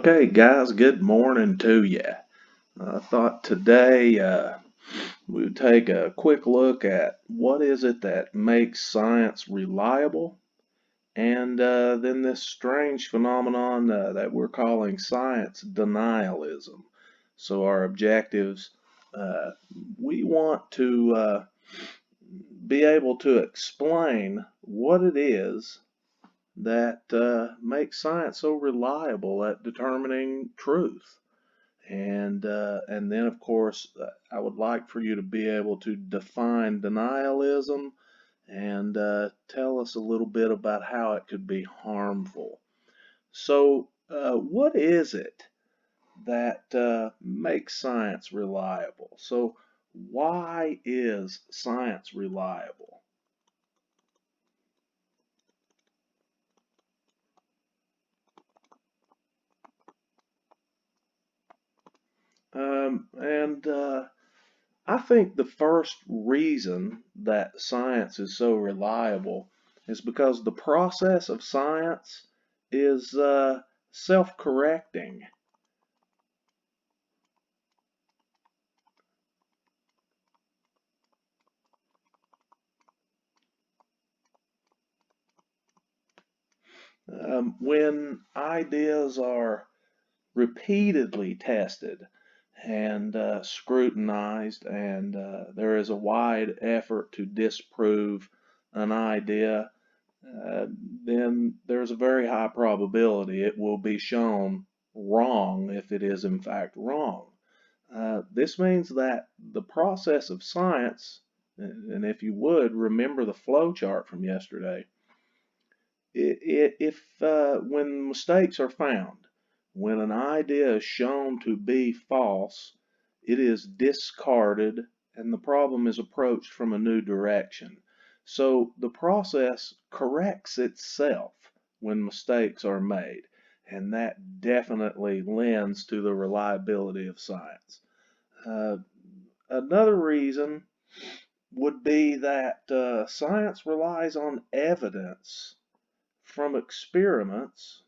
Okay, guys, good morning to you. I thought today we would take a quick look at what is it that makes science reliable, and then this strange phenomenon that we're calling science denialism. So our objectives, uh, we want to be able to explain what it is that makes science so reliable at determining truth. And then, of course, I would like for you to be able to define denialism and tell us a little bit about how it could be harmful. So, what is it that makes science reliable? So, why is science reliable? And I think the first reason that science is so reliable is because the process of science is self-correcting. When ideas are repeatedly tested and scrutinized, and there is a wide effort to disprove an idea, uh, then there's a very high probability it will be shown wrong if it is in fact wrong. This means that the process of science, and if you would remember the flow chart from yesterday, if when mistakes are found, when an idea is shown to be false, it is discarded and the problem is approached from a new direction. So the process corrects itself when mistakes are made, and that definitely lends to the reliability of science. Uh, Another reason would be that science relies on evidence from experiments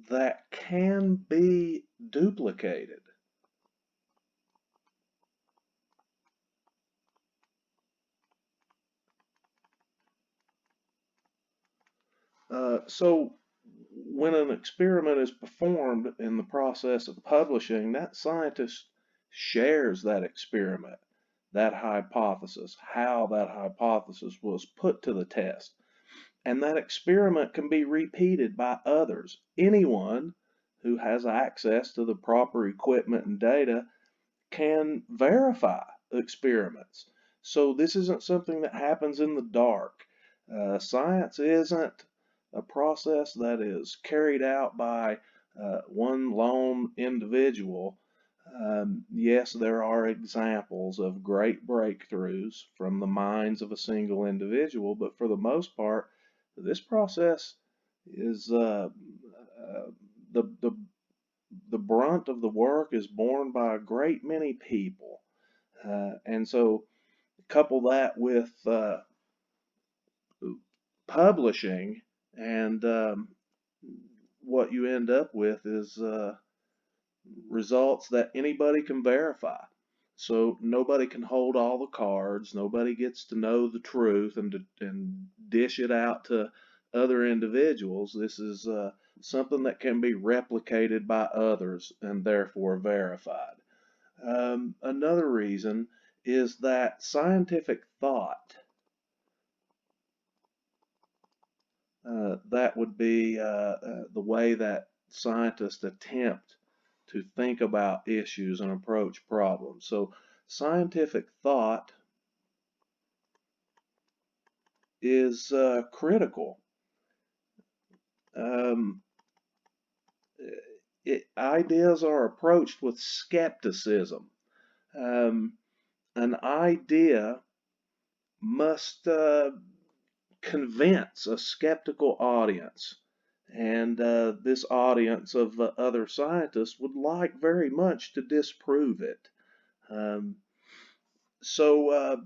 that can be duplicated. So when an experiment is performed in the process of publishing, that scientist shares that experiment, that hypothesis, how that hypothesis was put to the test. And that experiment can be repeated by others. Anyone who has access to the proper equipment and data can verify experiments. So this isn't something that happens in the dark. Science isn't a process that is carried out by one lone individual. Yes, there are examples of great breakthroughs from the minds of a single individual, but for the most part, this process is the brunt of the work is borne by a great many people. And so couple that with publishing, and what you end up with is results that anybody can verify. So nobody can hold all the cards. Nobody gets to know the truth and dish it out to other individuals. This is something that can be replicated by others and therefore verified. Another reason is that scientific thought, that would be the way that scientists attempt to think about issues and approach problems. So scientific thought is critical. Um, Ideas are approached with skepticism. Um, an idea must convince a skeptical audience. And this audience of other scientists would like very much to disprove it. Um, so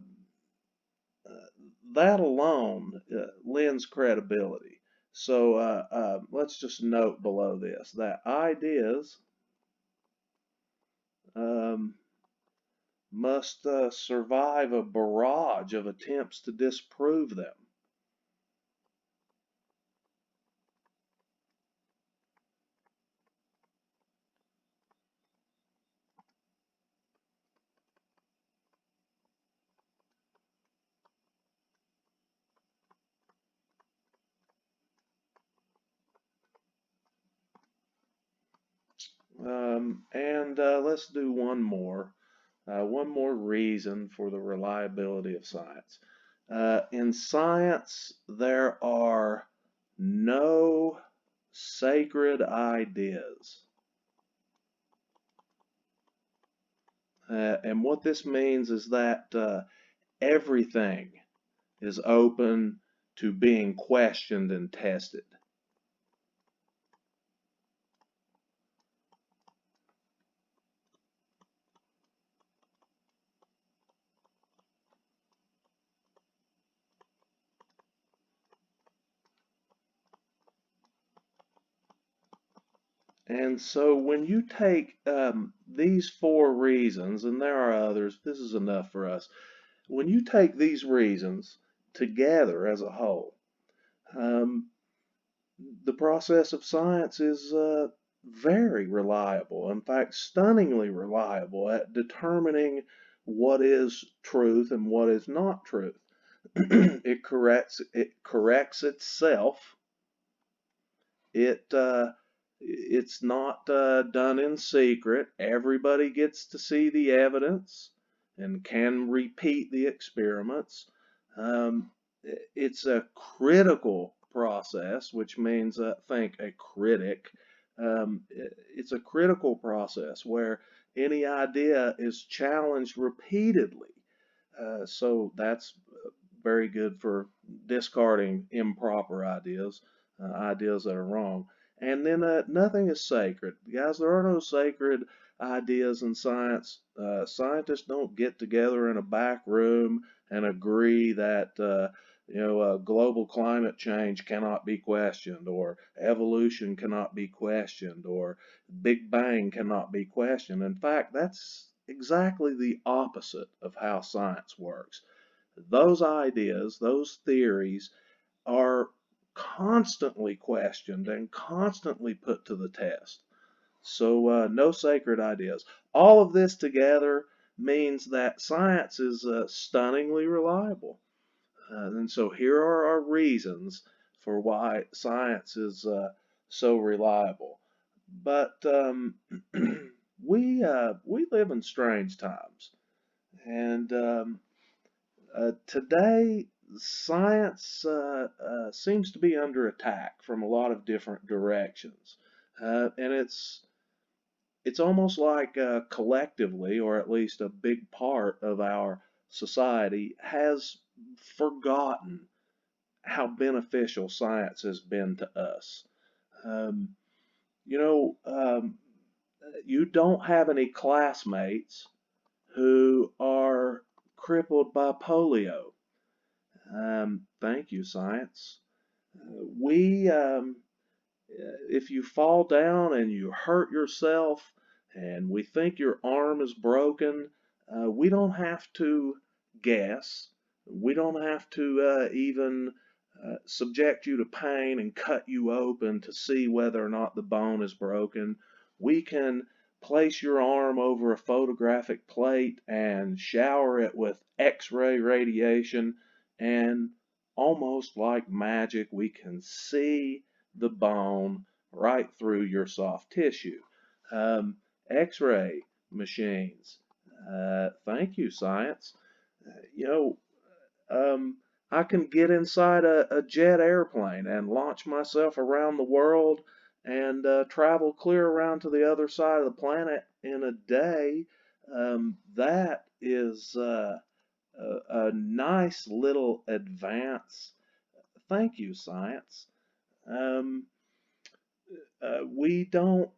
that alone lends credibility. So let's just note below this that ideas um, must survive a barrage of attempts to disprove them. And let's do one more reason for the reliability of science. In science, there are no sacred ideas. And what this means is that everything is open to being questioned and tested. And so when you take these four reasons, and there are others, this is enough for us. When you take these reasons together as a whole, um, the process of science is very reliable, in fact, stunningly reliable at determining what is truth and what is not truth. It corrects itself. It's not done in secret. Everybody gets to see the evidence and can repeat the experiments. Um, it's a critical process, which means think a critic. It's a critical process where any idea is challenged repeatedly. So that's very good for discarding improper ideas, ideas that are wrong. And then nothing is sacred. Guys, there are no sacred ideas in science. Scientists don't get together in a back room and agree that global climate change cannot be questioned, or evolution cannot be questioned, or Big Bang cannot be questioned. In fact, that's exactly the opposite of how science works. Those ideas, those theories are constantly questioned and constantly put to the test. So, no sacred ideas. All of this together means that science is stunningly reliable. And so, here are our reasons for why science is so reliable. But we live in strange times, and today, science seems to be under attack from a lot of different directions, and it's almost like collectively, or at least a big part of our society, has forgotten how beneficial science has been to us. Um, you know, you don't have any classmates who are crippled by polio. Thank you, science. We, if you fall down and you hurt yourself and we think your arm is broken, we don't have to guess. We don't have to even subject you to pain and cut you open to see whether or not the bone is broken. We can place your arm over a photographic plate and shower it with X-ray radiation, and almost like magic, we can see the bone right through your soft tissue. Um, X-ray machines. Thank you, science. You know, um, I can get inside a jet airplane and launch myself around the world and travel clear around to the other side of the planet in a day. That is a nice little advance. Thank you, science. Um, we don't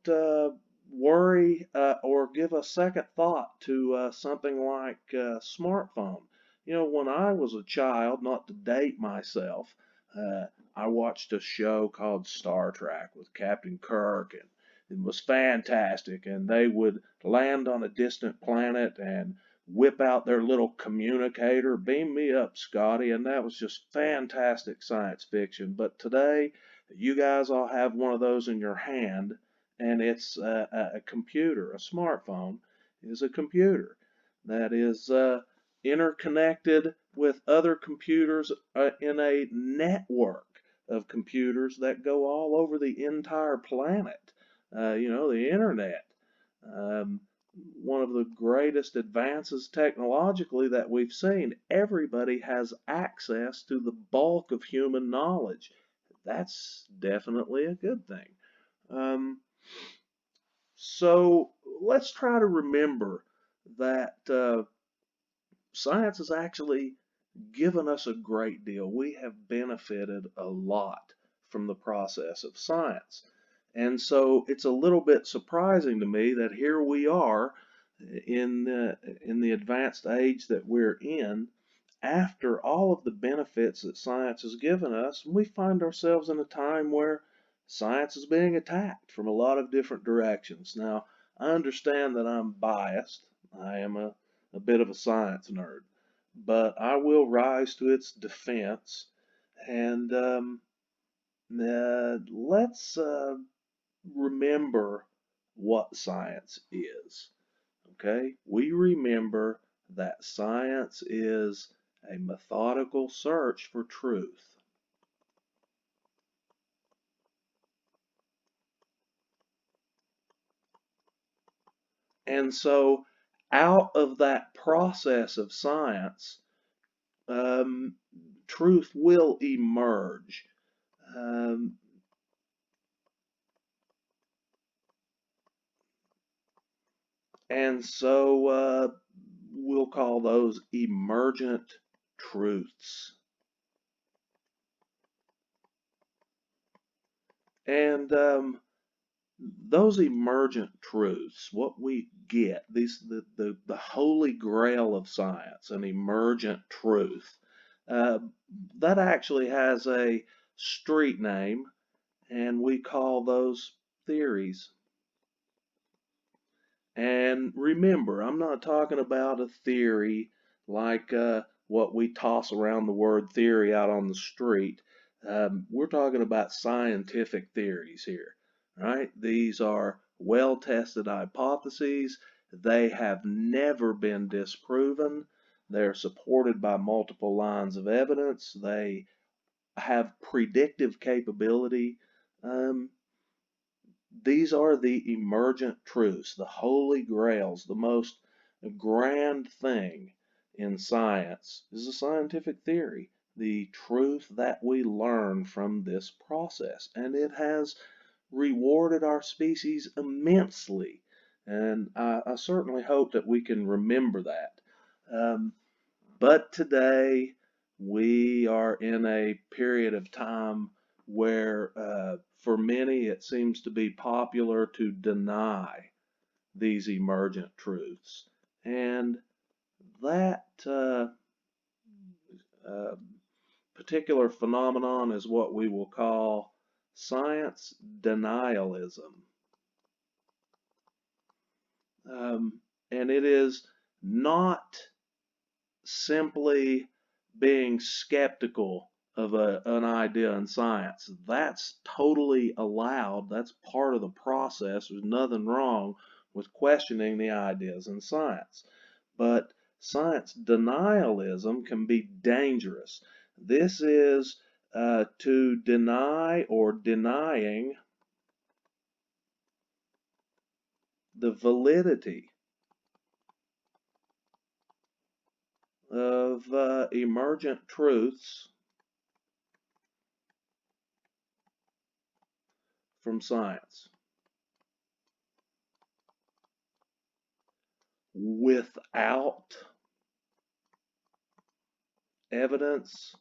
worry or give a second thought to something like smartphone. You know, when I was a child, not to date myself, I watched a show called Star Trek with Captain Kirk, and it was fantastic. And they would land on a distant planet and whip out their little communicator, beam me up, Scotty, and that was just fantastic science fiction. But today, you guys all have one of those in your hand, and it's a computer. A smartphone is a computer that is interconnected with other computers in a network of computers that go all over the entire planet. You know, the internet. Um, One of the greatest advances technologically that we've seen. Everybody has access to the bulk of human knowledge. That's definitely a good thing. Um, so let's try to remember that science has actually given us a great deal. We have benefited a lot from the process of science. And so it's a little bit surprising to me that here we are in the advanced age that we're in, after all of the benefits that science has given us, we find ourselves in a time where science is being attacked from a lot of different directions. Now, I understand that I'm biased. I am a bit of a science nerd, but I will rise to its defense. And let's remember what science is. Okay? We remember that science is a methodical search for truth. And so, out of that process of science, um, truth will emerge. Um, and so, we'll call those emergent truths. And those emergent truths, what we get, the holy grail of science, an emergent truth, uh, that actually has a street name, and we call those theories. And remember, I'm not talking about a theory like what we toss around the word theory out on the street. We're talking about scientific theories here, right? These are well tested hypotheses. They have never been disproven. They're supported by multiple lines of evidence. They have predictive capability. Um, these are the emergent truths, the holy grails, the most grand thing in science is a scientific theory, the truth that we learn from this process. And it has rewarded our species immensely. And I certainly hope that we can remember that. Um, but today, we are in a period of time where, for many, it seems to be popular to deny these emergent truths. And that uh, particular phenomenon is what we will call science denialism. And it is not simply being skeptical of an idea in science. That's totally allowed. That's part of the process. There's nothing wrong with questioning the ideas in science. But science denialism can be dangerous. This is to deny or denying the validity of emergent truths from science without evidence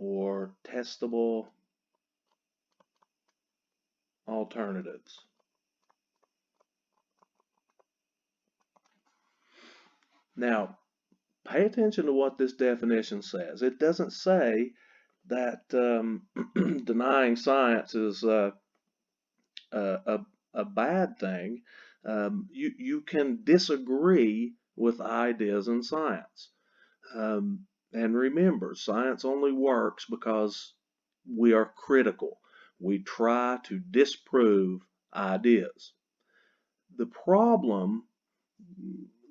or testable alternatives. Now, pay attention to what this definition says. It doesn't say that denying science is a, a bad thing. You can disagree with ideas in science. Um, and remember, science only works because we are critical. We try to disprove ideas. The problem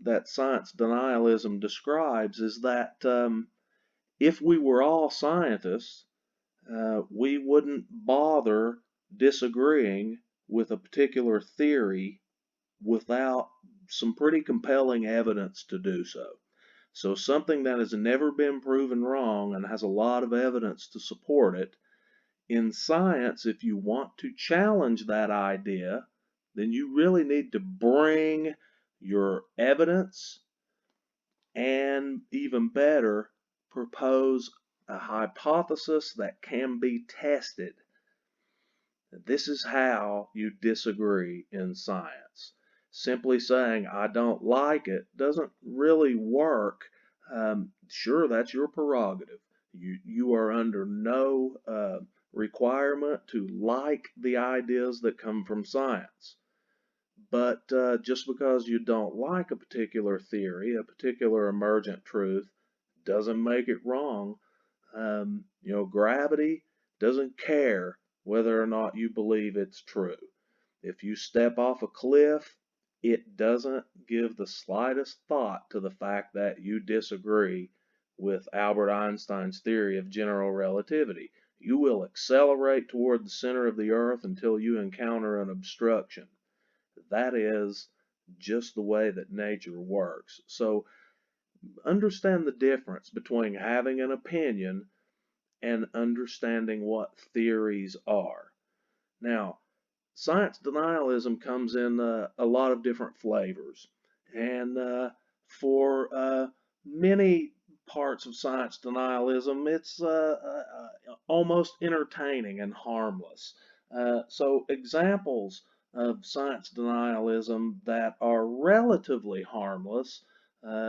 that science denialism describes is that if we were all scientists, we wouldn't bother disagreeing with a particular theory without some pretty compelling evidence to do so. So something that has never been proven wrong and has a lot of evidence to support it, in science, if you want to challenge that idea, then you really need to bring your evidence and, even better, propose a hypothesis that can be tested. This is how you disagree in science. Simply saying, I don't like it, doesn't really work. Sure, that's your prerogative. You are under no requirement to like the ideas that come from science. But just because you don't like a particular theory, a particular emergent truth, doesn't make it wrong. Gravity doesn't care whether or not you believe it's true. If you step off a cliff, it doesn't give the slightest thought to the fact that you disagree with Albert Einstein's theory of general relativity. You will accelerate toward the center of the earth until you encounter an obstruction. That is just the way that nature works. So understand the difference between having an opinion and understanding what theories are. Now, science denialism comes in a lot of different flavors. And for many parts of science denialism, it's almost entertaining and harmless. So, examples of science denialism that are relatively harmless,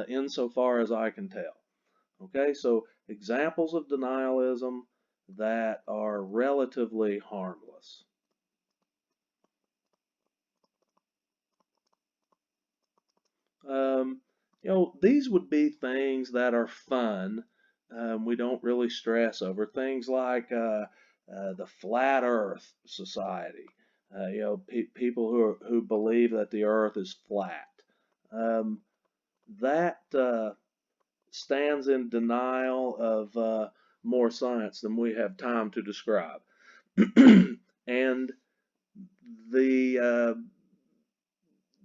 insofar as I can tell. Okay, so examples of denialism that are relatively harmless. Um, these would be things that are fun. We don't really stress over things like the Flat Earth Society. People who believe that the Earth is flat. Um, that stands in denial of more science than we have time to describe. And the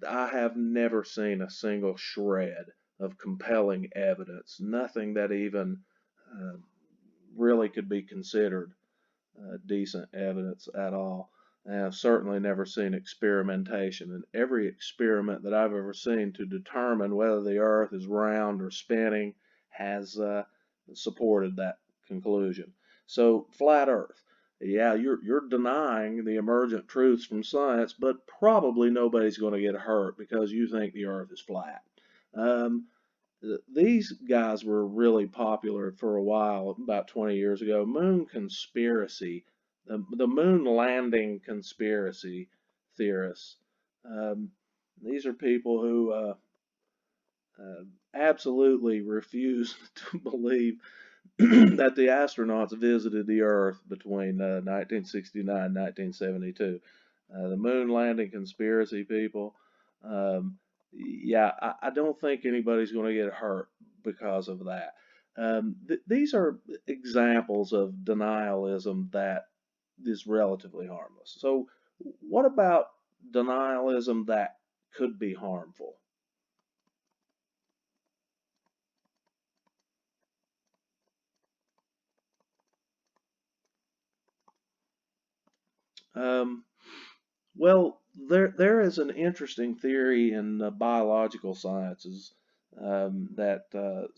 I have never seen a single shred of compelling evidence, nothing that even uh, really could be considered decent evidence at all. And I've certainly never seen experimentation. And every experiment that I've ever seen to determine whether the Earth is round or spinning has supported that conclusion. So, flat Earth. Yeah, you're denying the emergent truths from science, but probably nobody's going to get hurt because you think the Earth is flat. Um, these guys were really popular for a while, about 20 years ago. Moon conspiracy, the moon landing conspiracy theorists. Um, these are people who absolutely refuse to believe that the astronauts visited the Earth between 1969 and 1972. The moon landing conspiracy people. Um, yeah, I don't think anybody's going to get hurt because of that. These are examples of denialism that is relatively harmless. So, what about denialism that could be harmful? Um, Well, there is an interesting theory in biological sciences that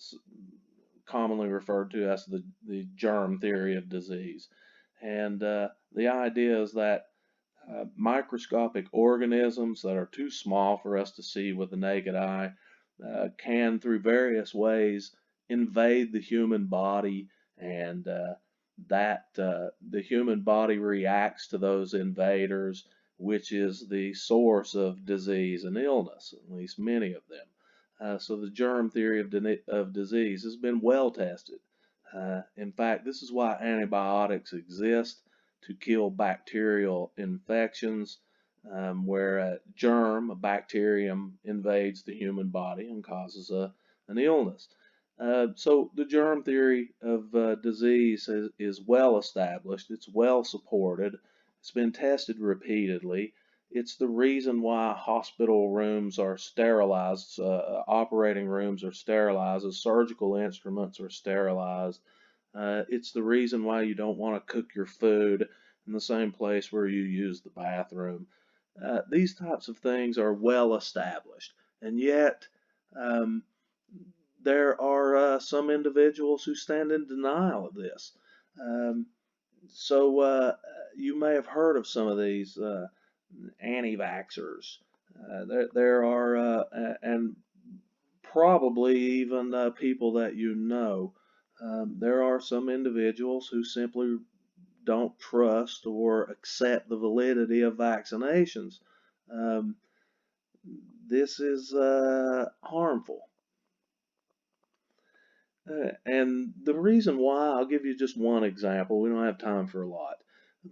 commonly referred to as the germ theory of disease. And the idea is that microscopic organisms that are too small for us to see with the naked eye can, through various ways, invade the human body, and the human body reacts to those invaders, which is the source of disease and illness, at least many of them. So the germ theory of disease has been well tested. In fact, this is why antibiotics exist, to kill bacterial infections, where a bacterium, invades the human body and causes an illness. So the germ theory of disease is well established. It's well supported. It's been tested repeatedly. It's the reason why hospital rooms are sterilized, operating rooms are sterilized, surgical instruments are sterilized. It's the reason why you don't want to cook your food in the same place where you use the bathroom. These types of things are well established, and yet um, there are some individuals who stand in denial of this. Um, so you may have heard of some of these anti-vaxxers. There are, and probably even people that you know. There are some individuals who simply don't trust or accept the validity of vaccinations. Um, this is harmful. And the reason why, I'll give you just one example. We don't have time for a lot.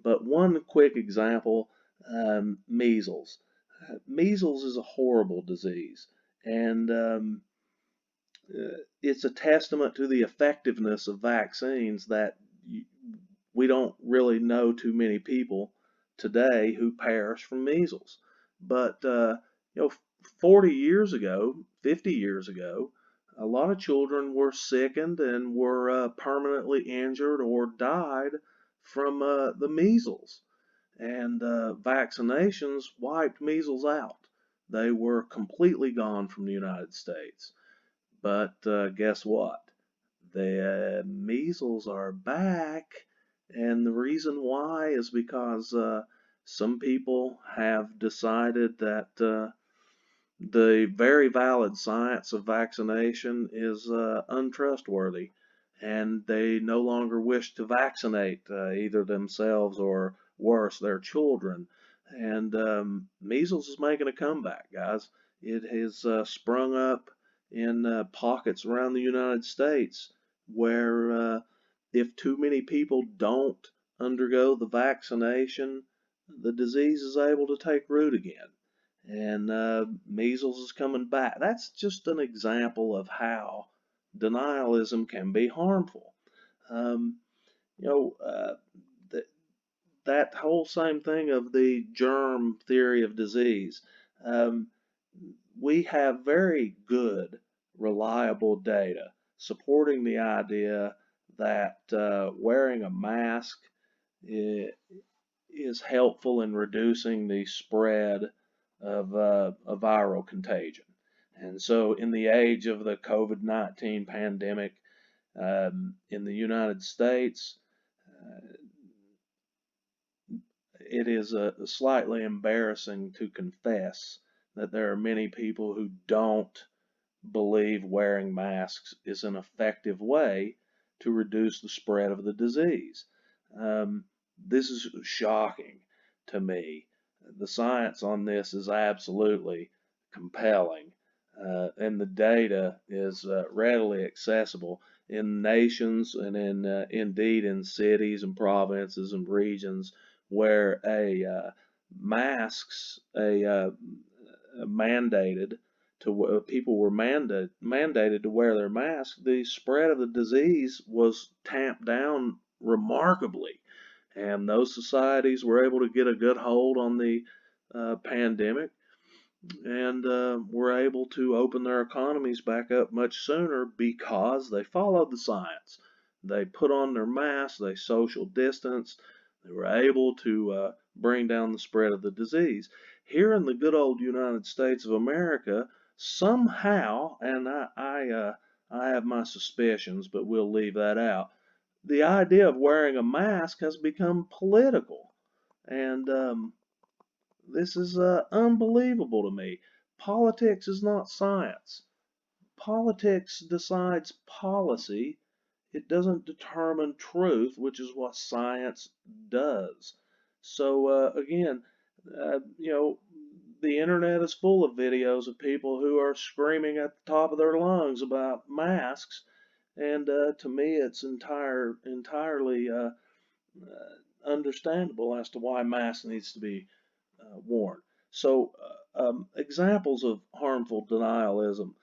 But one quick example, measles. Measles is a horrible disease. And it's a testament to the effectiveness of vaccines that we don't really know too many people today who perish from measles. But 40 years ago, 50 years ago, a lot of children were sickened and were permanently injured or died from the measles. And vaccinations wiped measles out. They were completely gone from the United States. But guess what? The measles are back, and the reason why is because some people have decided that the very valid science of vaccination is untrustworthy, and they no longer wish to vaccinate either themselves or, worse, their children. And measles is making a comeback, guys. It has sprung up in pockets around the United States where if too many people don't undergo the vaccination, the disease is able to take root again. And measles is coming back. That's just an example of how denialism can be harmful. Um, you know, th that whole same thing of the germ theory of disease. Um, we have very good, reliable data supporting the idea that wearing a mask is helpful in reducing the spread of a viral contagion. And so, in the age of the COVID-19 pandemic in the United States, it is slightly embarrassing to confess that there are many people who don't believe wearing masks is an effective way to reduce the spread of the disease. Um, this is shocking to me. The science on this is absolutely compelling, and the data is readily accessible in nations and indeed in cities and provinces and regions where masks mandated to people were mandated to wear their masks. The spread of the disease was tamped down remarkably, and those societies were able to get a good hold on the pandemic, and were able to open their economies back up much sooner because they followed the science. They put on their masks, they social distanced, they were able to bring down the spread of the disease. Here in the good old United States of America, somehow, and I have my suspicions, but we'll leave that out. The idea of wearing a mask has become political, and this is unbelievable to me. Politics is not science. Politics decides policy. It doesn't determine truth, which is what science does. So again, you know, the internet is full of videos of people who are screaming at the top of their lungs about masks, and to me, it's entirely understandable as to why masks needs to be worn. So, examples of harmful denialism.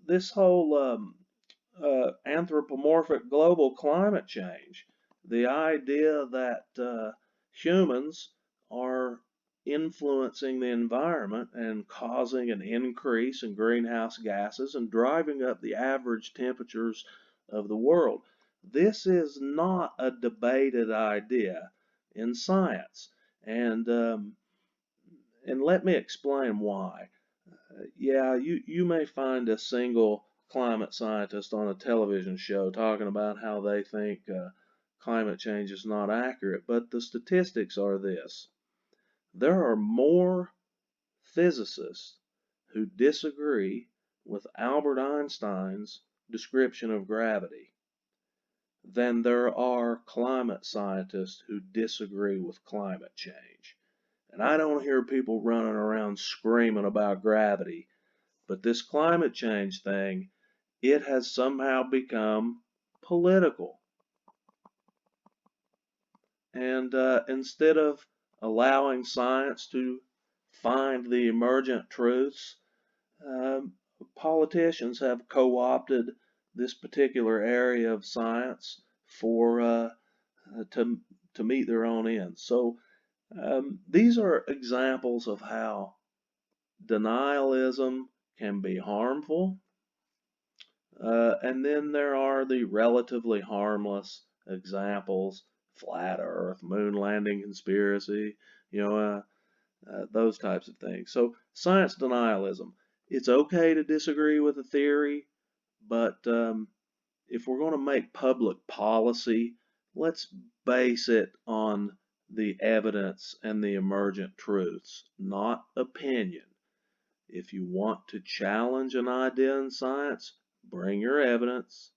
This whole anthropomorphic global climate change, the idea that humans are influencing the environment and causing an increase in greenhouse gases and driving up the average temperatures of the world. This is not a debated idea in science. And let me explain why. Yeah, you may find a single climate scientist on a television show talking about how they think climate change is not accurate, but the statistics are this. There are more physicists who disagree with Albert Einstein's description of gravity than there are climate scientists who disagree with climate change. And I don't hear people running around screaming about gravity, but this climate change thing, it has somehow become political. And instead of allowing science to find the emergent truths, um, politicians have co-opted this particular area of science for to meet their own ends. So these are examples of how denialism can be harmful. And then there are the relatively harmless examples, flat earth, moon landing conspiracy, those types of things. So science denialism, it's okay to disagree with a theory, but if we're going to make public policy, let's base it on the evidence and the emergent truths, not opinion. If you want to challenge an idea in science, bring your evidence,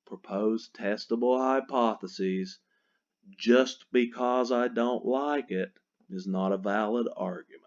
propose testable hypotheses. Just because I don't like it is not a valid argument.